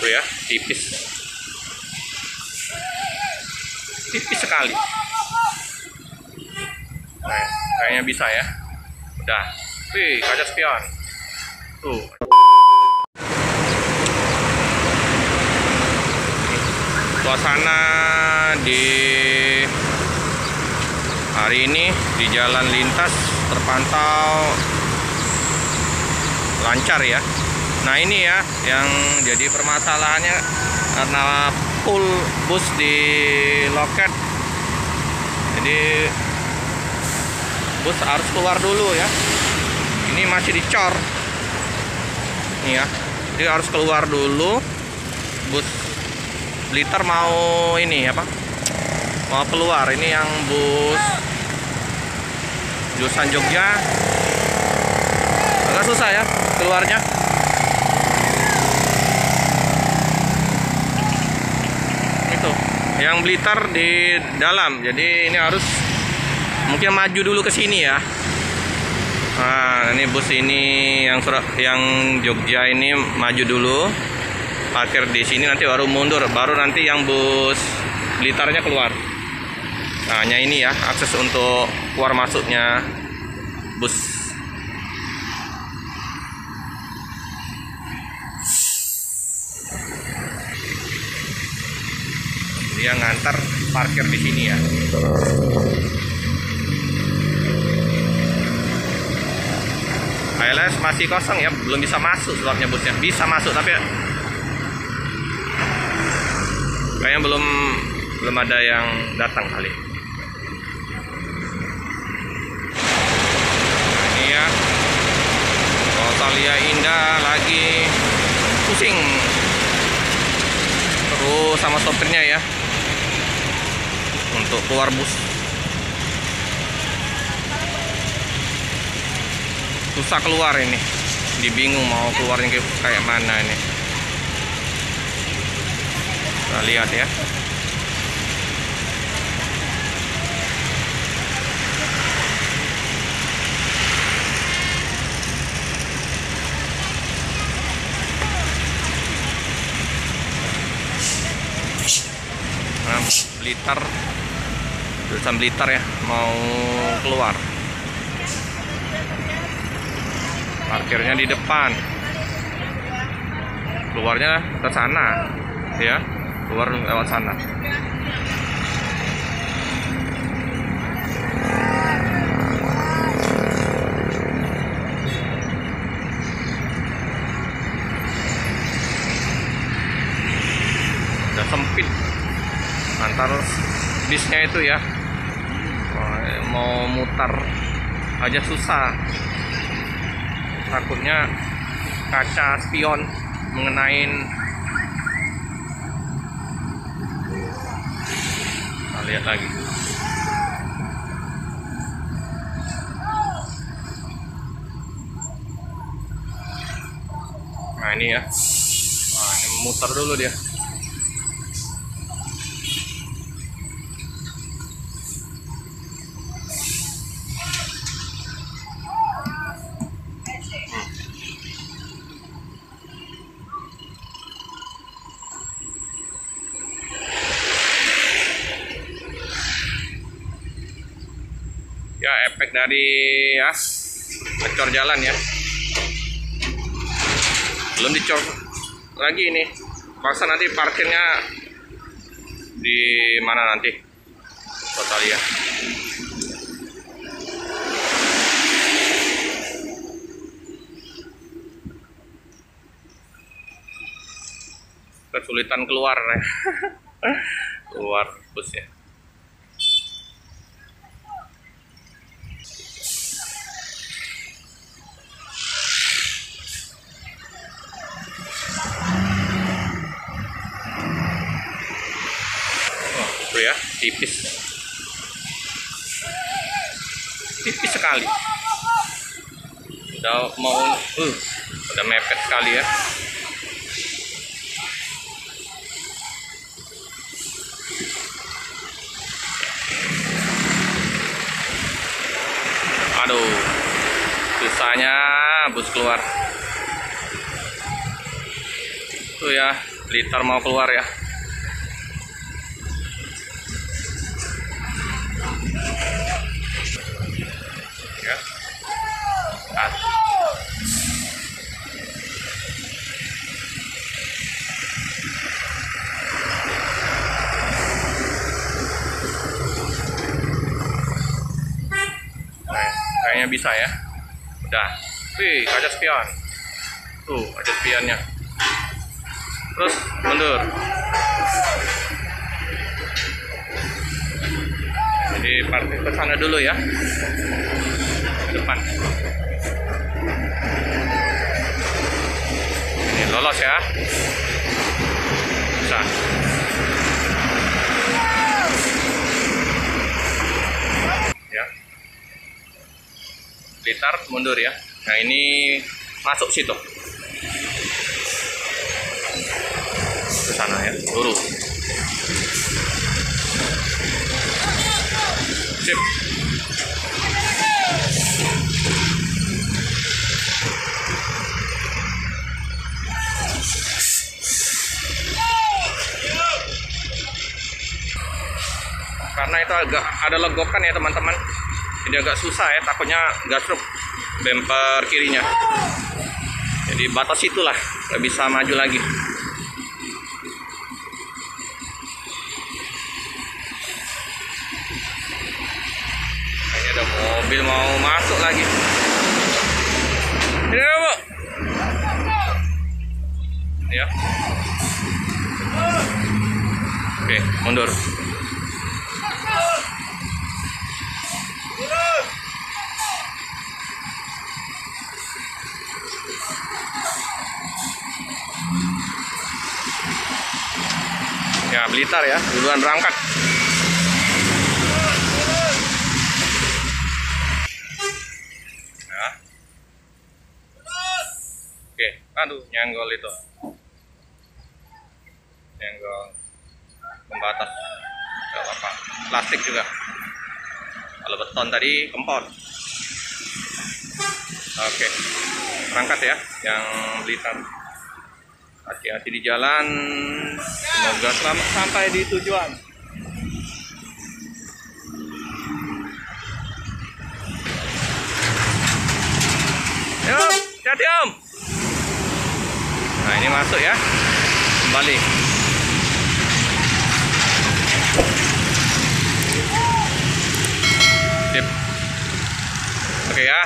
Tuh ya, tipis sekali. Nah, kayaknya bisa ya. Udah. Wih, kaca spion. Tuh. Suasana di hari ini di jalan lintas terpantau lancar ya. Nah ini ya yang jadi permasalahannya karena full bus di loket, jadi bus harus keluar dulu ya. Ini masih dicor nih ya, jadi harus keluar dulu. Bus Blitar mau ini apa, mau keluar. Ini yang bus jurusan Jogja agak susah ya keluarnya. Itu yang Blitar di dalam, jadi ini harus mungkin maju dulu ke sini ya. Nah ini bus ini yang Jogja ini maju dulu, parkir di sini, nanti baru mundur, baru nanti yang bus Blitarnya keluar. Nah hanya ini ya akses untuk keluar masuknya bus. Dia ngantar parkir di sini ya. HLS masih kosong ya, belum bisa masuk sebabnya busnya. Bisa masuk tapi kayaknya belum ada yang datang kali. Ini ya, Rosalia Indah lagi pusing terus sama sopirnya ya untuk keluar bus. Susah keluar ini, dibingung mau keluarnya kayak mana ini. Kita lihat ya. Nah, Blitar, jurusan Blitar ya, mau keluar. Parkirnya di depan, keluarnya ke sana ya, keluar lewat sana. Udah sempit antar bisnya itu ya, mau mutar aja susah. Takutnya kaca spion mengenain. Kita lihat lagi. Nah ini ya, nah, ini muter dulu dia. Ya efek dari ya ngecor jalan ya, belum dicor lagi ini. Paksa nanti parkirnya di mana nanti total ya. Kesulitan keluar ya. Keluar busnya. Ya, tipis sekali. Udah mepet sekali ya. Aduh, susahnya bus keluar. Tuh ya, Blitar mau keluar ya. Ya. Nah. Kayaknya bisa ya. Udah. Wih, kaca spion. Tuh, kaca spionnya. Terus mundur. Jadi parkir ke sana dulu ya. Depan. Ini lolos ya. Bisa. Ya. Blitar mundur ya. Nah, ini masuk situ. Ke sana ya, lurus. Sip. Karena itu agak ada legokan ya teman-teman. Jadi agak susah ya, takutnya gasruk bumper kirinya. Jadi batas itulah, nggak bisa maju lagi. Ini ada mobil mau masuk lagi. Ini Bu. Ya. Oke, mundur. Ya, Blitar ya, duluan berangkat. Ya. Oke, aduh, nyenggol itu. Nyenggol pembatas. Gak apa-apa. Plastik juga. Kalau beton tadi kempot. Oke, berangkat ya, yang Blitar. Hati-hati di jalan, semoga selamat sampai di tujuan. Yuk, hati-hati Om. Nah, ini masuk ya, kembali. Sip. Oke ya.